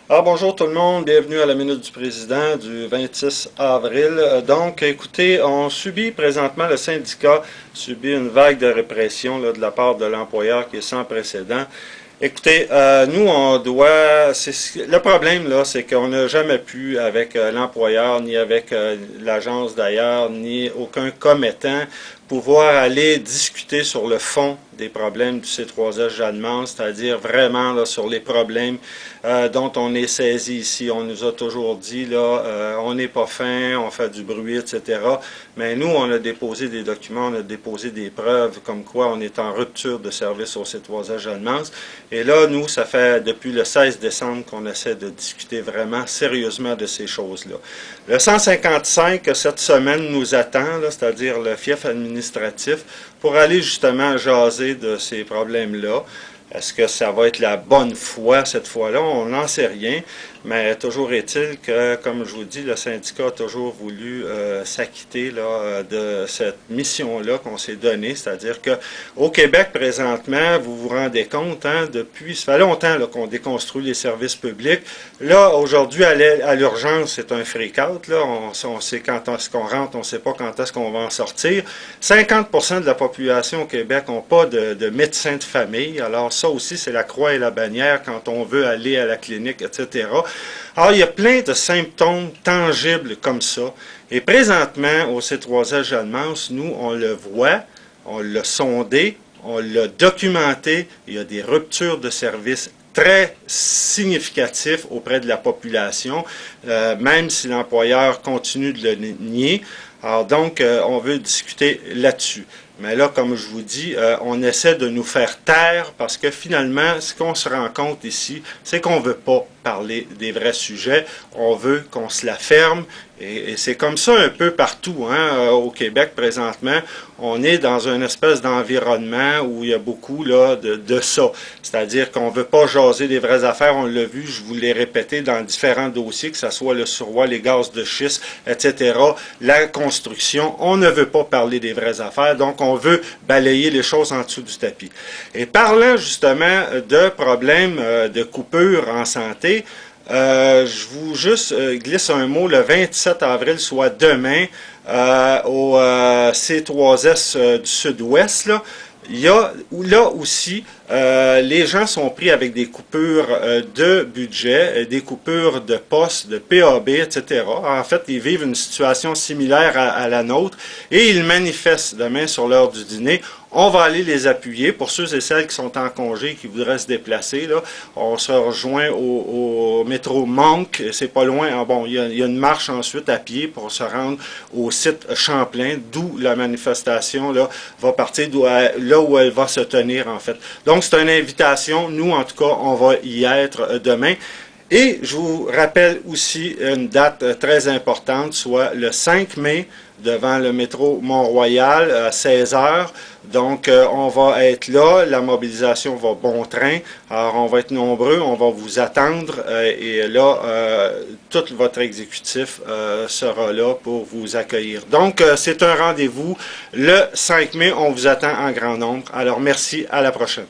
Bonjour tout le monde, bienvenue à la Minute du Président du 26 avril. Donc, écoutez, on subit présentement, le syndicat subit une vague de répression là, de la part de l'employeur qui est sans précédent. Écoutez, nous, on doit... Le problème, là, c'est qu'on n'a jamais pu, avec l'employeur, ni avec l'agence d'ailleurs, ni aucun commettant, pouvoir aller discuter sur le fond des problèmes du C3S Jeanne-Mance, c'est-à-dire vraiment là, sur les problèmes dont on est saisi ici. On nous a toujours dit, là, on n'est pas fin, on fait du bruit, etc. Mais nous, on a déposé des documents, on a déposé des preuves comme quoi on est en rupture de service au C3S Jeanne-Mance. Et là, nous, ça fait depuis le 16 décembre qu'on essaie de discuter vraiment sérieusement de ces choses-là. Le 155, cette semaine, nous attend, c'est-à-dire le fief administratif, pour aller justement jaser de ces problèmes-là. Est-ce que ça va être la bonne foi cette fois-là? On n'en sait rien, mais toujours est-il que, comme je vous dis, le syndicat a toujours voulu s'acquitter de cette mission-là qu'on s'est donnée, c'est-à-dire qu'au Québec, présentement, vous vous rendez compte, hein, depuis, ça fait longtemps qu'on déconstruit les services publics. Là, aujourd'hui, à l'urgence, c'est un freak-out. On sait quand est-ce qu'on rentre, on ne sait pas quand est-ce qu'on va en sortir. 50% de la population au Québec n'ont pas de médecin de famille, alors ça aussi, c'est la croix et la bannière quand on veut aller à la clinique, etc. Alors, il y a plein de symptômes tangibles comme ça. Et présentement, au C3S Jeanne-Mance, nous, on le voit, on l'a sondé, on l'a documenté. Il y a des ruptures de services très significatifs auprès de la population, même si l'employeur continue de le nier. Alors donc, on veut discuter là-dessus. Mais là, comme je vous dis, on essaie de nous faire taire parce que finalement, ce qu'on se rend compte ici, c'est qu'on ne veut pas parler des vrais sujets. On veut qu'on se la ferme. Et c'est comme ça un peu partout, hein, au Québec présentement. On est dans une espèce d'environnement où il y a beaucoup là, de ça. C'est-à-dire qu'on ne veut pas jaser des vraies affaires. On l'a vu, je vous l'ai répété dans différents dossiers, que ce soit le survoi, les gaz de schiste, etc., la construction. On ne veut pas parler des vraies affaires. Donc, on veut balayer les choses en dessous du tapis. Et parlant justement de problèmes de coupure en santé, je vous juste glisse un mot, le 27 avril, soit demain, au C3S du Sud-Ouest, là, il y a là aussi, les gens sont pris avec des coupures de budget, des coupures de postes, de PAB, etc. En fait, ils vivent une situation similaire à la nôtre et ils manifestent demain sur l'heure du dîner. On va aller les appuyer. Pour ceux et celles qui sont en congé, qui voudraient se déplacer, là, on se rejoint au métro Monk. C'est pas loin. Bon, il y a une marche ensuite à pied pour se rendre au site Champlain, d'où la manifestation là, va partir, là où elle va se tenir, en fait. Donc, c'est une invitation. Nous, en tout cas, on va y être demain. Et je vous rappelle aussi une date très importante, soit le 5 mai, devant le métro Mont-Royal à 16 heures. Donc, on va être là. La mobilisation va bon train. Alors, on va être nombreux. On va vous attendre. Et là, tout votre exécutif sera là pour vous accueillir. Donc, c'est un rendez-vous le 5 mai. On vous attend en grand nombre. Alors, merci. À la prochaine.